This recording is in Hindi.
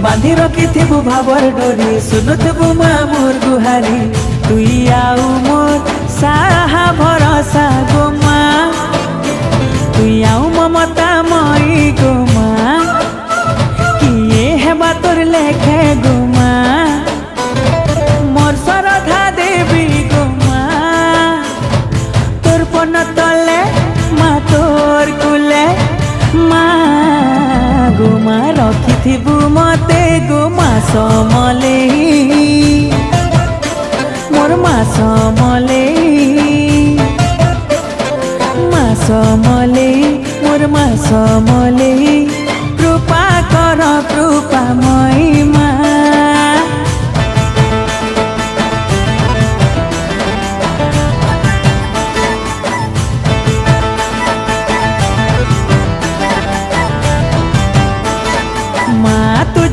बांधी रखिथिबु भावर डोरी सुनुथबु माँ मोर गुहारी तुई आउ मोर साहा भरोसा गो माँ तुई आउ ममता मई गो माँ किए हेबा तोर लेखे गो माँ मोर श्रद्धा देवी गो माँ तोर पन तले माँ तोर कुले माँ गो माँ रखिथिबु मते गो माँ समलेई मोर माँ समलेई माँ समलेई मोर माँ समलेई कृपा कर कृपा